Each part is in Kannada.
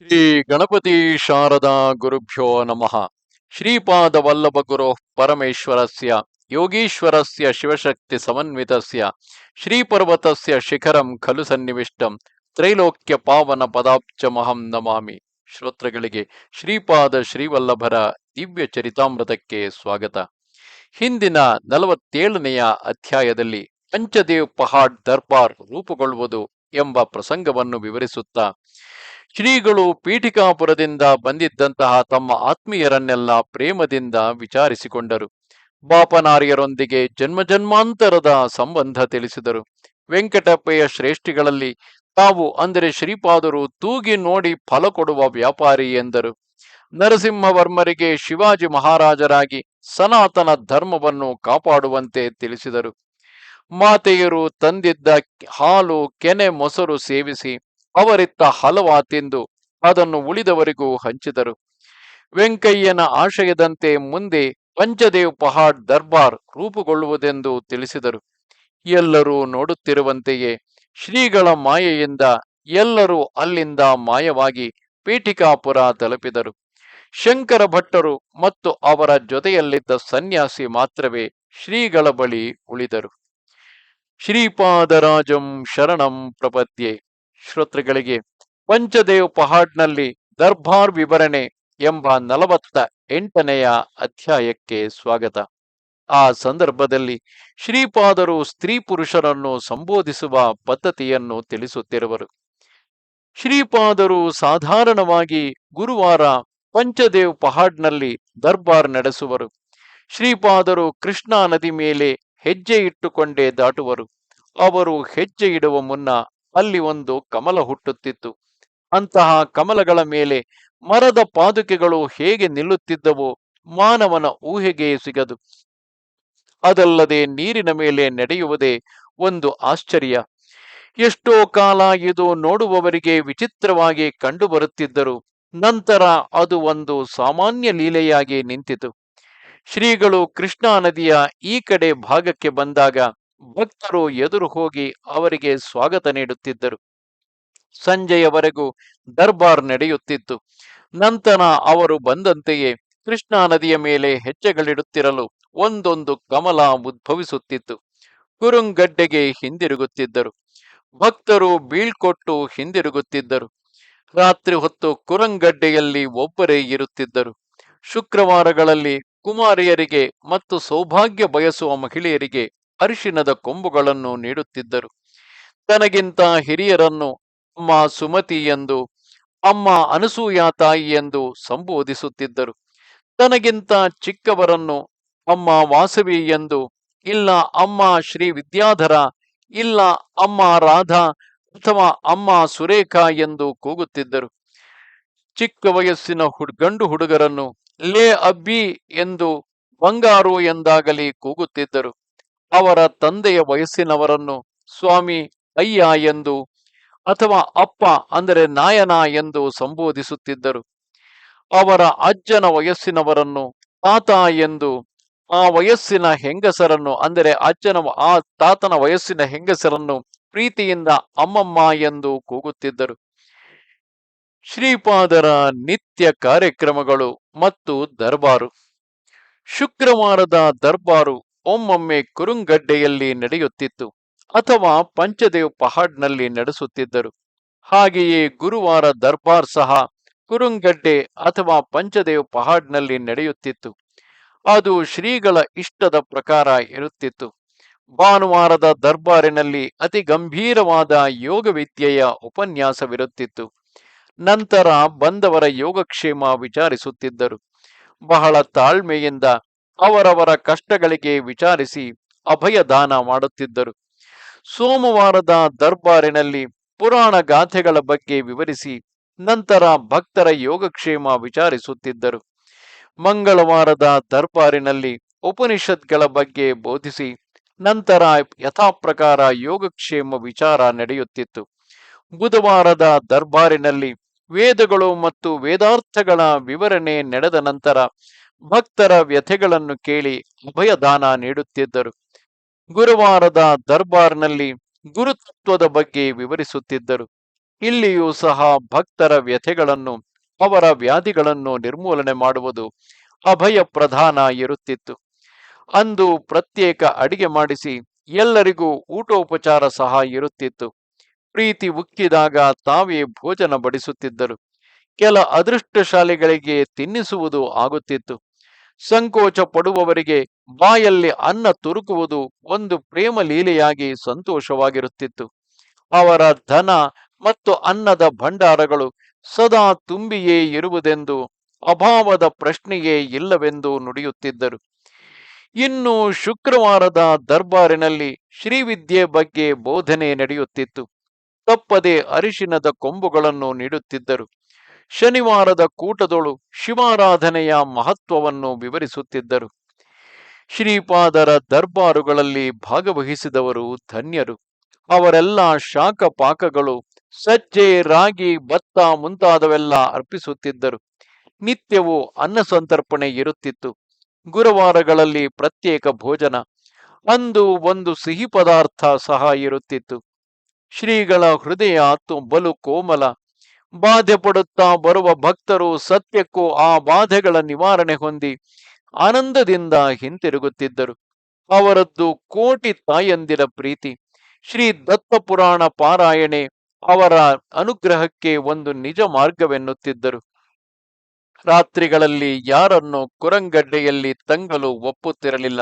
ಶ್ರೀ ಗಣಪತಿ ಶಾರದಾ ಗುರುಭ್ಯೋ ನಮಃ. ಶ್ರೀಪಾದ ವಲ್ಲಭ ಗುರು ಪರಮೇಶ್ವರಸ್ಯ ಯೋಗೀಶ್ವರಸ್ಯ ಶಿವಶಕ್ತಿ ಸಮನ್ವಿತಸ್ಯ ಶ್ರೀಪರ್ವತಸ್ಯ ಶಿಖರಂ ಖಲು ಸನ್ನಿವಿಷ್ಟಂ ತ್ರೈಲೋಕ್ಯ ಪಾವನ ಪದಾಬ್ಜಮಹಂ ನಮಾಮಿ. ಶ್ರೋತೃಗಳಿಗೆ ಶ್ರೀಪಾದ ಶ್ರೀವಲ್ಲಭರ ದಿವ್ಯ ಚರಿತಾಮೃತಕ್ಕೆ ಸ್ವಾಗತ. ಹಿಂದಿನ 47ನೆಯ ಅಧ್ಯಾಯದಲ್ಲಿ ಪಂಚದೇವ್ ಪಹಾಡ್ ದರ್ಬಾರ್ ರೂಪುಗೊಳ್ಳುವುದು ಎಂಬ ಪ್ರಸಂಗವನ್ನು ವಿವರಿಸುತ್ತಾ ಶ್ರೀಗಳು ಪೀಠಿಕಾಪುರದಿಂದ ಬಂದಿದ್ದಂತಹ ತಮ್ಮ ಆತ್ಮೀಯರನ್ನೆಲ್ಲ ಪ್ರೇಮದಿಂದ ವಿಚಾರಿಸಿಕೊಂಡರು. ಬಾಪನಾರ್ಯರೊಂದಿಗೆ ಜನ್ಮಜನ್ಮಾಂತರದ ಸಂಬಂಧ ತಿಳಿಸಿದರು. ವೆಂಕಟಪ್ಪಯ್ಯ ಶ್ರೇಷ್ಠಿಗಳಲ್ಲಿ ತಾವು ಅಂದರೆ ಶ್ರೀಪಾದರು ತೂಗಿ ನೋಡಿ ಫಲ ಕೊಡುವ ವ್ಯಾಪಾರಿ ಎಂದರು. ನರಸಿಂಹವರ್ಮರಿಗೆ ಶಿವಾಜಿ ಮಹಾರಾಜರಾಗಿ ಸನಾತನ ಧರ್ಮವನ್ನು ಕಾಪಾಡುವಂತೆ ತಿಳಿಸಿದರು. ಮಾತೆಯರು ತಂದಿದ್ದ ಹಾಲು ಕೆನೆ ಮೊಸರು ಸೇವಿಸಿ ಅವರಿತ್ತ ಹಲವಾ ತಿಂದು ಅದನ್ನು ಉಳಿದವರಿಗೂ ಹಂಚಿದರು. ವೆಂಕಯ್ಯನ ಆಶಯದಂತೆ ಮುಂದೆ ಪಂಚದೇವ್ ಪಹಾಡ್ ದರ್ಬಾರ್ ರೂಪುಗೊಳ್ಳುವುದೆಂದು ತಿಳಿಸಿದರು. ಎಲ್ಲರೂ ನೋಡುತ್ತಿರುವಂತೆಯೇ ಶ್ರೀಗಳ ಮಾಯೆಯಿಂದ ಎಲ್ಲರೂ ಅಲ್ಲಿಂದ ಮಾಯವಾಗಿ ಪೀಠಿಕಾಪುರ ತಲುಪಿದರು. ಶಂಕರ ಭಟ್ಟರು ಮತ್ತು ಅವರ ಜೊತೆಯಲ್ಲಿದ್ದ ಸನ್ಯಾಸಿ ಮಾತ್ರವೇ ಶ್ರೀಗಳ ಬಳಿ ಉಳಿದರು. ಶ್ರೀಪಾದರಾಜಂ ಶರಣಂ ಪ್ರಪದ್ಯೆ. ಶ್ರೋತೃಗಳಿಗೆ ಪಂಚದೇವ್ ಪಹಾಡ್ನಲ್ಲಿ ದರ್ಬಾರ್ ವಿವರಣೆ ಎಂಬ 48ನೆಯ ಅಧ್ಯಾಯಕ್ಕೆ ಸ್ವಾಗತ. ಆ ಸಂದರ್ಭದಲ್ಲಿ ಶ್ರೀಪಾದರು ಸ್ತ್ರೀ ಪುರುಷರನ್ನು ಸಂಬೋಧಿಸುವ ಪದ್ಧತಿಯನ್ನು ತಿಳಿಸುತ್ತಿರುವರು. ಶ್ರೀಪಾದರು ಸಾಧಾರಣವಾಗಿ ಗುರುವಾರ ಪಂಚದೇವ್ ಪಹಾಡ್ನಲ್ಲಿ ದರ್ಬಾರ್ ನಡೆಸುವರು. ಶ್ರೀಪಾದರು ಕೃಷ್ಣಾ ನದಿ ಮೇಲೆ ಹೆಜ್ಜೆ ಇಟ್ಟುಕೊಂಡೇ ದಾಟುವರು. ಅವರು ಹೆಜ್ಜೆ ಇಡುವ ಮುನ್ನ ಅಲ್ಲಿ ಒಂದು ಕಮಲ ಹುಟ್ಟುತ್ತಿತ್ತು. ಅಂತಹ ಕಮಲಗಳ ಮೇಲೆ ಮರದ ಪಾದುಕೆಗಳು ಹೇಗೆ ನಿಲ್ಲುತ್ತಿದ್ದವೋ ಮಾನವನ ಊಹೆಗೆ ಸಿಗದು. ಅದಲ್ಲದೆ ನೀರಿನ ಮೇಲೆ ನಡೆಯುವುದೇ ಒಂದು ಆಶ್ಚರ್ಯ. ಎಷ್ಟೋ ಕಾಲ ಇದು ನೋಡುವವರಿಗೆ ವಿಚಿತ್ರವಾಗಿ ಕಂಡುಬರುತ್ತಿದ್ದರು. ನಂತರ ಅದು ಒಂದು ಸಾಮಾನ್ಯ ಲೀಲೆಯಾಗಿ ನಿಂತಿತು. ಶ್ರೀಗಳು ಕೃಷ್ಣಾ ನದಿಯ ಈ ಕಡೆ ಭಾಗಕ್ಕೆ ಬಂದಾಗ ಭಕ್ತರು ಎದುರು ಹೋಗಿ ಅವರಿಗೆ ಸ್ವಾಗತ ನೀಡುತ್ತಿದ್ದರು. ಸಂಜೆಯವರೆಗೂ ದರ್ಬಾರ್ ನಡೆಯುತ್ತಿತ್ತು. ನಂತರ ಅವರು ಬಂದಂತೆಯೇ ಕೃಷ್ಣಾ ನದಿಯ ಮೇಲೆ ಹೆಜ್ಜೆಗಳಿಡುತ್ತಿರಲು ಒಂದೊಂದು ಕಮಲ ಉದ್ಭವಿಸುತ್ತಿತ್ತು. ಕುರುಂಗಡ್ಡೆಗೆ ಹಿಂದಿರುಗುತ್ತಿದ್ದರು. ಭಕ್ತರು ಬೀಳ್ಕೊಟ್ಟು ಹಿಂದಿರುಗುತ್ತಿದ್ದರು. ರಾತ್ರಿ ಹೊತ್ತು ಕುರಂಗಡ್ಡೆಯಲ್ಲಿ ಒಬ್ಬರೇ ಇರುತ್ತಿದ್ದರು. ಶುಕ್ರವಾರಗಳಲ್ಲಿ ಕುಮಾರಿಯರಿಗೆ ಮತ್ತು ಸೌಭಾಗ್ಯ ಬಯಸುವ ಮಹಿಳೆಯರಿಗೆ ಅರಿಶಿಣದ ಕೊಂಬುಗಳನ್ನು ನೀಡುತ್ತಿದ್ದರು. ತನಗಿಂತ ಹಿರಿಯರನ್ನು ಅಮ್ಮ ಸುಮತಿ ಎಂದು, ಅಮ್ಮ ಅನಸೂಯ ತಾಯಿ ಎಂದು ಸಂಬೋಧಿಸುತ್ತಿದ್ದರು. ತನಗಿಂತ ಚಿಕ್ಕವರನ್ನು ಅಮ್ಮ ವಾಸವಿ ಎಂದು, ಇಲ್ಲ ಅಮ್ಮ ಶ್ರೀ ವಿದ್ಯಾಧರ, ಇಲ್ಲ ಅಮ್ಮ ರಾಧಾ ಅಥವಾ ಅಮ್ಮ ಸುರೇಖಾ ಎಂದು ಕೂಗುತ್ತಿದ್ದರು. ಚಿಕ್ಕ ವಯಸ್ಸಿನ ಗಂಡು ಹುಡುಗರನ್ನು ಲೇ ಅಬ್ಬಿ ಎಂದು, ಬಂಗಾರು ಎಂದಾಗಲಿ ಕೂಗುತ್ತಿದ್ದರು. ಅವರ ತಂದೆಯ ವಯಸ್ಸಿನವರನ್ನು ಸ್ವಾಮಿ, ಅಯ್ಯ ಎಂದು ಅಥವಾ ಅಪ್ಪ ಅಂದರೆ ನಾಯನ ಎಂದು ಸಂಬೋಧಿಸುತ್ತಿದ್ದರು. ಅವರ ಅಜ್ಜನ ವಯಸ್ಸಿನವರನ್ನು ತಾತ ಎಂದು, ಆ ವಯಸ್ಸಿನ ಹೆಂಗಸರನ್ನು ಅಂದರೆ ಆ ತಾತನ ವಯಸ್ಸಿನ ಹೆಂಗಸರನ್ನು ಪ್ರೀತಿಯಿಂದ ಅಮ್ಮಮ್ಮ ಎಂದು ಕೂಗುತ್ತಿದ್ದರು. ಶ್ರೀಪಾದರ ನಿತ್ಯ ಕಾರ್ಯಕ್ರಮಗಳು ಮತ್ತು ದರ್ಬಾರು. ಶುಕ್ರವಾರದ ದರ್ಬಾರು ಒಮ್ಮೊಮ್ಮೆ ಕುರುಂಗಡ್ಡೆಯಲ್ಲಿ ನಡೆಯುತ್ತಿತ್ತು ಅಥವಾ ಪಂಚದೇವ್ ಪಹಾಡ್ನಲ್ಲಿ ನಡೆಸುತ್ತಿದ್ದರು. ಹಾಗೆಯೇ ಗುರುವಾರ ದರ್ಬಾರ್ ಸಹ ಕುರುಂಗಡ್ಡೆ ಅಥವಾ ಪಂಚದೇವ್ ಪಹಾಡ್ನಲ್ಲಿ ನಡೆಯುತ್ತಿತ್ತು. ಅದು ಶ್ರೀಗಳ ಇಷ್ಟದ ಪ್ರಕಾರ ಇರುತ್ತಿತ್ತು. ಭಾನುವಾರದ ದರ್ಬಾರಿನಲ್ಲಿ ಅತಿ ಗಂಭೀರವಾದ ಯೋಗ ವಿದ್ಯೆಯ ಉಪನ್ಯಾಸವಿರುತ್ತಿತ್ತು. ನಂತರ ಬಂದವರ ಯೋಗಕ್ಷೇಮ ವಿಚಾರಿಸುತ್ತಿದ್ದರು. ಬಹಳ ತಾಳ್ಮೆಯಿಂದ ಅವರವರ ಕಷ್ಟಗಳಿಗೆ ವಿಚಾರಿಸಿ ಅಭಯ ದಾನ ಮಾಡುತ್ತಿದ್ದರು. ಸೋಮವಾರದ ದರ್ಬಾರಿನಲ್ಲಿ ಪುರಾಣ ಗಾಥೆಗಳ ಬಗ್ಗೆ ವಿವರಿಸಿ ನಂತರ ಭಕ್ತರ ಯೋಗಕ್ಷೇಮ ವಿಚಾರಿಸುತ್ತಿದ್ದರು. ಮಂಗಳವಾರದ ದರ್ಬಾರಿನಲ್ಲಿ ಉಪನಿಷತ್ಗಳ ಬಗ್ಗೆ ಬೋಧಿಸಿ ನಂತರ ಯಥಾಪ್ರಕಾರ ಯೋಗಕ್ಷೇಮ ವಿಚಾರ ನಡೆಯುತ್ತಿತ್ತು. ಬುಧವಾರದ ದರ್ಬಾರಿನಲ್ಲಿ ವೇದಗಳು ಮತ್ತು ವೇದಾರ್ಥಗಳ ವಿವರಣೆ ನಡೆದ ನಂತರ ಭಕ್ತರ ವ್ಯಥೆಗಳನ್ನು ಕೇಳಿ ಅಭಯದಾನ ನೀಡುತ್ತಿದ್ದರು. ಗುರುವಾರದ ದರ್ಬಾರ್ನಲ್ಲಿ ಗುರುತತ್ವದ ಬಗ್ಗೆ ವಿವರಿಸುತ್ತಿದ್ದರು. ಇಲ್ಲಿಯೂ ಸಹ ಭಕ್ತರ ವ್ಯಥೆಗಳನ್ನು, ಅವರ ವ್ಯಾಧಿಗಳನ್ನು ನಿರ್ಮೂಲನೆ ಮಾಡುವುದು ಅಭಯ ಪ್ರಧಾನ ಇರುತ್ತಿತ್ತು. ಅಂದು ಪ್ರತ್ಯೇಕ ಅಡಿಗೆ ಮಾಡಿಸಿ ಎಲ್ಲರಿಗೂ ಊಟೋಪಚಾರ ಸಹ ಇರುತ್ತಿತ್ತು. ಪ್ರೀತಿ ಉಕ್ಕಿದಾಗ ತಾವೇ ಭೋಜನ ಬಡಿಸುತ್ತಿದ್ದರು. ಕೆಲ ಅದೃಷ್ಟಶಾಲಿಗಳಿಗೆ ತಿನ್ನಿಸುವುದು ಆಗುತ್ತಿತ್ತು. ಸಂಕೋಚ ಪಡುವವರಿಗೆ ಬಾಯಲ್ಲಿ ಅನ್ನ ತುರುಕುವುದು ಒಂದು ಪ್ರೇಮ ಲೀಲೆಯಾಗಿ ಸಂತೋಷವಾಗಿರುತ್ತಿತ್ತು. ಅವರ ಧನ ಮತ್ತು ಅನ್ನದ ಭಂಡಾರಗಳು ಸದಾ ತುಂಬಿಯೇ ಇರುವುದೆಂದು, ಅಭಾವದ ಪ್ರಶ್ನೆಯೇ ಇಲ್ಲವೆಂದು ನುಡಿಯುತ್ತಿದ್ದರು. ಇನ್ನು ಶುಕ್ರವಾರದ ದರ್ಬಾರಿನಲ್ಲಿ ಶ್ರೀವಿದ್ಯೆ ಬಗ್ಗೆ ಬೋಧನೆ ನಡೆಯುತ್ತಿತ್ತು. ತಪ್ಪದೆ ಅರಿಶಿನದ ಕೊಂಬುಗಳನ್ನು ನೀಡುತ್ತಿದ್ದರು. ಶನಿವಾರದ ಕೂಟದೊಳು ಶಿವಾರಾಧನೆಯ ಮಹತ್ವವನ್ನು ವಿವರಿಸುತ್ತಿದ್ದರು. ಶ್ರೀಪಾದರ ದರ್ಬಾರುಗಳಲ್ಲಿ ಭಾಗವಹಿಸಿದವರು ಧನ್ಯರು. ಅವರೆಲ್ಲ ಶಾಖ ಪಾಕಗಳು, ಸಜ್ಜೆ, ರಾಗಿ, ಭತ್ತ ಮುಂತಾದವೆಲ್ಲ ಅರ್ಪಿಸುತ್ತಿದ್ದರು. ನಿತ್ಯವೂ ಅನ್ನ ಸಂತರ್ಪಣೆ ಇರುತ್ತಿತ್ತು. ಗುರುವಾರಗಳಲ್ಲಿ ಪ್ರತ್ಯೇಕ ಭೋಜನ. ಅಂದು ಒಂದು ಸಿಹಿ ಪದಾರ್ಥ ಸಹ ಇರುತ್ತಿತ್ತು. ಶ್ರೀಗಳ ಹೃದಯ ಬಲು ಕೋಮಲ. ಬಾಧೆ ಪಡುತ್ತಾ ಬರುವ ಭಕ್ತರು ಸತ್ಯಕ್ಕೂ ಆ ಬಾಧೆಗಳ ನಿವಾರಣೆ ಹೊಂದಿ ಆನಂದದಿಂದ ಹಿಂತಿರುಗುತ್ತಿದ್ದರು. ಅವರದ್ದು ಕೋಟಿ ತಾಯಂದಿರ ಪ್ರೀತಿ. ಶ್ರೀ ದತ್ತ ಪುರಾಣ ಪಾರಾಯಣೆ ಅವರ ಅನುಗ್ರಹಕ್ಕೆ ಒಂದು ನಿಜ ಮಾರ್ಗವೆನ್ನುತ್ತಿದ್ದರು. ರಾತ್ರಿಗಳಲ್ಲಿ ಯಾರನ್ನು ಕುರಂಗಡ್ಡೆಯಲ್ಲಿ ತಂಗಲು ಒಪ್ಪುತ್ತಿರಲಿಲ್ಲ.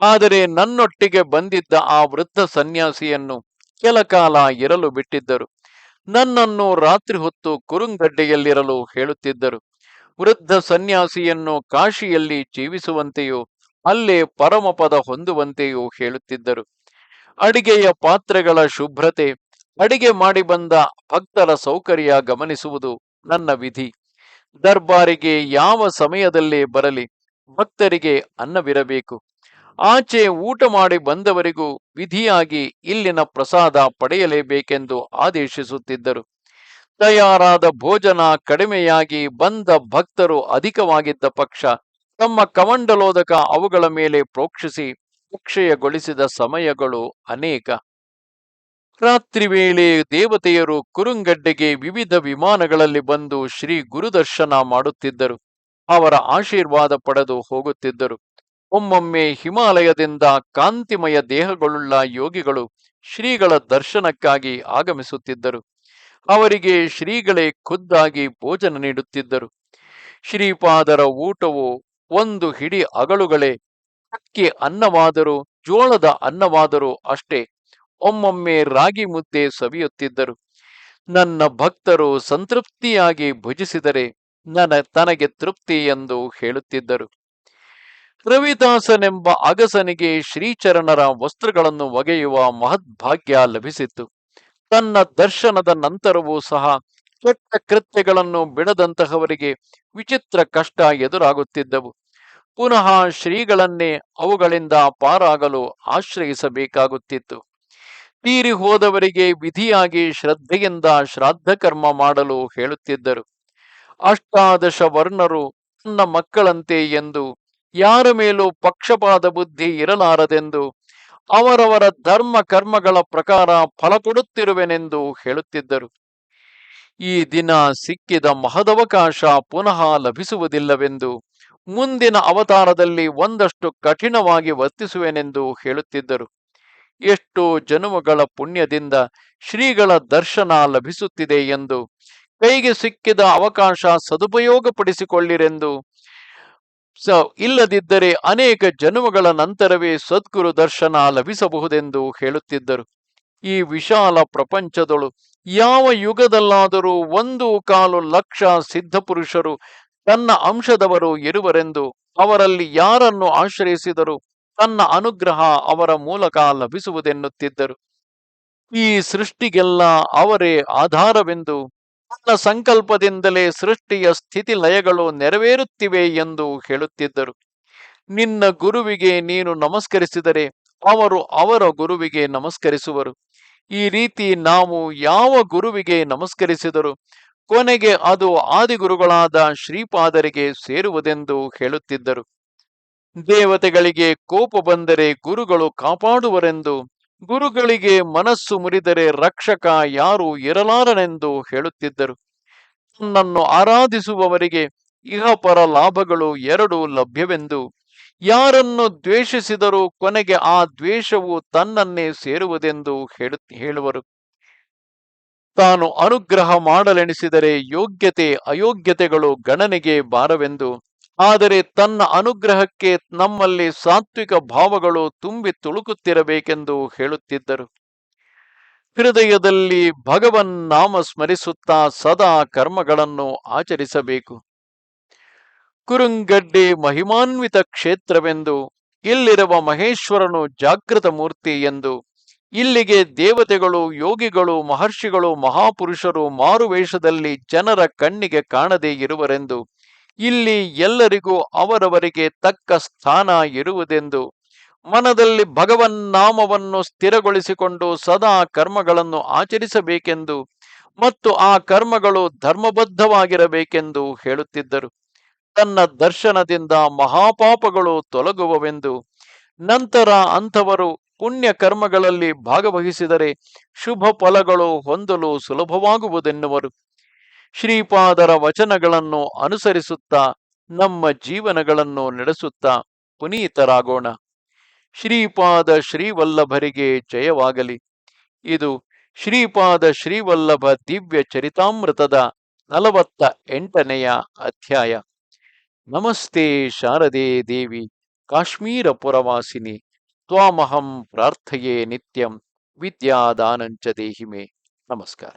ಆದರೆ ನನ್ನೊಟ್ಟಿಗೆ ಬಂದಿದ್ದ ಆ ವೃದ್ಧ ಸನ್ಯಾಸಿಯನ್ನು ಕೆಲ ಕಾಲ ಇರಲು ಬಿಟ್ಟಿದ್ದರು. ನನ್ನನ್ನು ರಾತ್ರಿ ಹೊತ್ತು ಕುರುಂಗಡ್ಡೆಯಲ್ಲಿರಲು ಹೇಳುತ್ತಿದ್ದರು. ವೃದ್ಧ ಸನ್ಯಾಸಿಯನ್ನು ಕಾಶಿಯಲ್ಲಿ ಜೀವಿಸುವಂತೆಯೂ ಅಲ್ಲೇ ಪರಮಪದ ಹೊಂದುವಂತೆಯೂ ಹೇಳುತ್ತಿದ್ದರು. ಅಡಿಗೆಯ ಪಾತ್ರೆಗಳ ಶುಭ್ರತೆ, ಅಡಿಗೆ ಮಾಡಿ ಬಂದ ಭಕ್ತರ ಸೌಕರ್ಯ ಗಮನಿಸುವುದು ನನ್ನ ವಿಧಿ. ದರ್ಬಾರಿಗೆ ಯಾವ ಸಮಯದಲ್ಲೇ ಬರಲಿ ಭಕ್ತರಿಗೆ ಅನ್ನವಿರಬೇಕು. ಆಚೆ ಊಟ ಮಾಡಿ ಬಂದವರಿಗೂ ವಿಧಿಯಾಗಿ ಇಲ್ಲಿನ ಪ್ರಸಾದ ಪಡೆಯಲೇಬೇಕೆಂದು ಆದೇಶಿಸುತ್ತಿದ್ದರು. ತಯಾರಾದ ಭೋಜನ ಕಡಿಮೆಯಾಗಿ ಬಂದ ಭಕ್ತರು ಅಧಿಕವಾಗಿದ್ದ ಪಕ್ಷ ತಮ್ಮ ಕಮಂಡಲೋದಕ ಅವುಗಳ ಮೇಲೆ ಪ್ರೋಕ್ಷಿಸಿ ಅಕ್ಷಯಗೊಳಿಸಿದ ಸಮಯಗಳು ಅನೇಕ. ರಾತ್ರಿ ವೇಳೆ ದೇವತೆಯರು ಕುರುಂಗಡ್ಡೆಗೆ ವಿವಿಧ ವಿಮಾನಗಳಲ್ಲಿ ಬಂದು ಶ್ರೀ ಗುರುದರ್ಶನ ಮಾಡುತ್ತಿದ್ದರು. ಅವರ ಆಶೀರ್ವಾದ ಪಡೆದು ಹೋಗುತ್ತಿದ್ದರು. ಒಮ್ಮೊಮ್ಮೆ ಹಿಮಾಲಯದಿಂದ ಕಾಂತಿಮಯ ದೇಹಗಳುಳ್ಳ ಯೋಗಿಗಳು ಶ್ರೀಗಳ ದರ್ಶನಕ್ಕಾಗಿ ಆಗಮಿಸುತ್ತಿದ್ದರು. ಅವರಿಗೆ ಶ್ರೀಗಳೇ ಖುದ್ದಾಗಿ ಭೋಜನ ನೀಡುತ್ತಿದ್ದರು. ಶ್ರೀಪಾದರ ಊಟವು ಒಂದು ಹಿಡಿ ಅಗಳುಗಳೇ. ಅಕ್ಕಿ ಅನ್ನವಾದರೂ ಜೋಳದ ಅನ್ನವಾದರೂ ಅಷ್ಟೇ. ಒಮ್ಮೊಮ್ಮೆ ರಾಗಿ ಮುದ್ದೆ ಸವಿಯುತ್ತಿದ್ದರು. ನನ್ನ ಭಕ್ತರು ಸಂತೃಪ್ತಿಯಾಗಿ ಭುಜಿಸಿದರೆ ತನಗೆ ತೃಪ್ತಿ ಎಂದು ಹೇಳುತ್ತಿದ್ದರು. ರವಿದಾಸನೆಂಬ ಅಗಸನಿಗೆ ಶ್ರೀಚರಣರ ವಸ್ತ್ರಗಳನ್ನು ಒಗೆಯುವ ಮಹದ್ಭಾಗ್ಯ ಲಭಿಸಿತ್ತು. ತನ್ನ ದರ್ಶನದ ನಂತರವೂ ಸಹ ಕೆಟ್ಟ ಕೃತ್ಯಗಳನ್ನು ಬಿಡದಂತಹವರಿಗೆ ವಿಚಿತ್ರ ಕಷ್ಟ ಎದುರಾಗುತ್ತಿದ್ದವು. ಪುನಃ ಶ್ರೀಗಳನ್ನೇ ಅವುಗಳಿಂದ ಪಾರಾಗಲು ಆಶ್ರಯಿಸಬೇಕಾಗುತ್ತಿತ್ತು. ತೀರಿ ಹೋದವರಿಗೆ ವಿಧಿಯಾಗಿ ಶ್ರದ್ಧೆಯಿಂದ ಶ್ರಾದ್ದ ಕರ್ಮ ಮಾಡಲು ಹೇಳುತ್ತಿದ್ದರು. ಅಷ್ಟಾದಶ ವರ್ಣರು ತನ್ನ ಮಕ್ಕಳಂತೆ ಎಂದು, ಯಾರ ಮೇಲೂ ಪಕ್ಷಪಾತ ಬುದ್ಧಿ ಇರಲಾರದೆಂದು, ಅವರವರ ಧರ್ಮ ಕರ್ಮಗಳ ಪ್ರಕಾರ ಫಲ ಕೊಡುತ್ತಿರುವೆನೆಂದು ಹೇಳುತ್ತಿದ್ದರು. ಈ ದಿನ ಸಿಕ್ಕಿದ ಮಹದವಕಾಶ ಪುನಃ ಲಭಿಸುವುದಿಲ್ಲವೆಂದು, ಮುಂದಿನ ಅವತಾರದಲ್ಲಿ ಒಂದಷ್ಟು ಕಠಿಣವಾಗಿ ವರ್ತಿಸುವೆನೆಂದು ಹೇಳುತ್ತಿದ್ದರು. ಎಷ್ಟೋ ಜನ್ಮಗಳ ಪುಣ್ಯದಿಂದ ಶ್ರೀಗಳ ದರ್ಶನ ಲಭಿಸುತ್ತಿದೆ ಎಂದು, ಕೈಗೆ ಸಿಕ್ಕಿದ ಅವಕಾಶ ಸದುಪಯೋಗಪಡಿಸಿಕೊಳ್ಳಿರೆಂದು, ಇಲ್ಲದಿದ್ದರೆ ಅನೇಕ ಜನ್ಮಗಳ ನಂತರವೇ ಸದ್ಗುರು ದರ್ಶನ ಲಭಿಸಬಹುದೆಂದು ಹೇಳುತ್ತಿದ್ದರು. ಈ ವಿಶಾಲ ಪ್ರಪಂಚದೊಳು ಯಾವ ಯುಗದಲ್ಲಾದರೂ 1.25 ಲಕ್ಷ ಸಿದ್ಧಪುರುಷರು ತನ್ನ ಅಂಶದವರು ಇರುವರೆಂದು, ಅವರಲ್ಲಿ ಯಾರನ್ನು ಆಶ್ರಯಿಸಿದರೂ ತನ್ನ ಅನುಗ್ರಹ ಅವರ ಮೂಲಕ ಲಭಿಸುವುದೆನ್ನುತ್ತಿದ್ದರು. ಈ ಸೃಷ್ಟಿಗೆಲ್ಲ ಅವರೇ ಆಧಾರವೆಂದು, ತನ್ನ ಸಂಕಲ್ಪದಿಂದಲೇ ಸೃಷ್ಟಿಯ ಸ್ಥಿತಿ ಲಯಗಳು ನೆರವೇರುತ್ತಿವೆ ಎಂದು ಹೇಳುತ್ತಿದ್ದರು. ನಿನ್ನ ಗುರುವಿಗೆ ನೀನು ನಮಸ್ಕರಿಸಿದರೆ ಅವರು ಅವರ ಗುರುವಿಗೆ ನಮಸ್ಕರಿಸುವರು. ಈ ರೀತಿ ನಾವು ಯಾವ ಗುರುವಿಗೆ ನಮಸ್ಕರಿಸಿದರೂ ಕೊನೆಗೆ ಅದು ಆದಿಗುರುಗಳಾದ ಶ್ರೀಪಾದರಿಗೆ ಸೇರುವುದೆಂದು ಹೇಳುತ್ತಿದ್ದರು. ದೇವತೆಗಳಿಗೆ ಕೋಪ ಬಂದರೆ ಗುರುಗಳು ಕಾಪಾಡುವರೆಂದು, ಗುರುಗಳಿಗೆ ಮನಸ್ಸು ಮುರಿದರೆ ರಕ್ಷಕ ಯಾರು ಇರಲಾರನೆಂದು ಹೇಳುತ್ತಿದ್ದರು. ತನ್ನನ್ನು ಆರಾಧಿಸುವವರಿಗೆ ಇಹಪರ ಲಾಭಗಳು ಎರಡೂ ಲಭ್ಯವೆಂದು, ಯಾರನ್ನು ದ್ವೇಷಿಸಿದರೂ ಕೊನೆಗೆ ಆ ದ್ವೇಷವು ತನ್ನನ್ನೇ ಸೇರುವುದೆಂದು ಹೇಳುವರು. ತಾನು ಅನುಗ್ರಹ ಮಾಡಲೆಣಿಸಿದರೆ ಯೋಗ್ಯತೆ ಅಯೋಗ್ಯತೆಗಳು ಗಣನೆಗೆ ಬಾರವೆಂದು, ಆದರೆ ತನ್ನ ಅನುಗ್ರಹಕ್ಕೆ ನಮ್ಮಲ್ಲಿ ಸಾತ್ವಿಕ ಭಾವಗಳು ತುಂಬಿ ತುಳುಕುತ್ತಿರಬೇಕೆಂದು ಹೇಳುತ್ತಿದ್ದರು. ಹೃದಯದಲ್ಲಿ ಭಗವನ್ ನಾಮ ಸ್ಮರಿಸುತ್ತಾ ಸದಾ ಕರ್ಮಗಳನ್ನು ಆಚರಿಸಬೇಕು. ಕುರುಂಗಡ್ಡೆ ಮಹಿಮಾನ್ವಿತ ಕ್ಷೇತ್ರವೆಂದು, ಇಲ್ಲಿರುವ ಮಹೇಶ್ವರನು ಜಾಗೃತ ಮೂರ್ತಿ ಎಂದು, ಇಲ್ಲಿಗೆ ದೇವತೆಗಳು, ಯೋಗಿಗಳು, ಮಹರ್ಷಿಗಳು, ಮಹಾಪುರುಷರು ಮಾರುವೇಷದಲ್ಲಿ ಜನರ ಕಣ್ಣಿಗೆ ಕಾಣದೇ ಇರುವರೆಂದು, ಇಲ್ಲಿ ಎಲ್ಲರಿಗೂ ಅವರವರಿಗೆ ತಕ್ಕ ಸ್ಥಾನ ಇರುವುದೆಂದು, ಮನದಲ್ಲಿ ಭಗವನ್ ನಾಮವನ್ನು ಸ್ಥಿರಗೊಳಿಸಿಕೊಂಡು ಸದಾ ಕರ್ಮಗಳನ್ನು ಆಚರಿಸಬೇಕೆಂದು ಮತ್ತು ಆ ಕರ್ಮಗಳು ಧರ್ಮಬದ್ಧವಾಗಿರಬೇಕೆಂದು ಹೇಳುತ್ತಿದ್ದರು. ತನ್ನ ದರ್ಶನದಿಂದ ಮಹಾಪಾಪಗಳು ತೊಲಗುವವೆಂದು, ನಂತರ ಅಂಥವರು ಪುಣ್ಯ ಕರ್ಮಗಳಲ್ಲಿ ಭಾಗವಹಿಸಿದರೆ ಶುಭ ಫಲಗಳು ಹೊಂದಲು ಸುಲಭವಾಗುವುದೆನ್ನುವರು. ಶ್ರೀಪಾದರ ವಚನಗಳನ್ನು ಅನುಸರಿಸುತ್ತಾ ನಮ್ಮ ಜೀವನಗಳನ್ನು ನಡೆಸುತ್ತಾ ಪುನೀತರಾಗೋಣ. ಶ್ರೀಪಾದ ಶ್ರೀವಲ್ಲಭರಿಗೆ ಜಯವಾಗಲಿ. ಇದು ಶ್ರೀಪಾದ ಶ್ರೀವಲ್ಲಭ ದಿವ್ಯ ಚರಿತಾಮೃತದ 48ನೆಯ ಅಧ್ಯಾಯ. ನಮಸ್ತೆ ಶಾರದೆ ದೇವಿ ಕಾಶ್ಮೀರ ಪುರವಾಸಿನಿ. ತ್ವಾಮಹಂ ಪ್ರಾರ್ಥಯೇ ನಿತ್ಯಂ ವಿದ್ಯಾದಾನಂಚ ದೇಹಿಮೆ. ನಮಸ್ಕಾರ.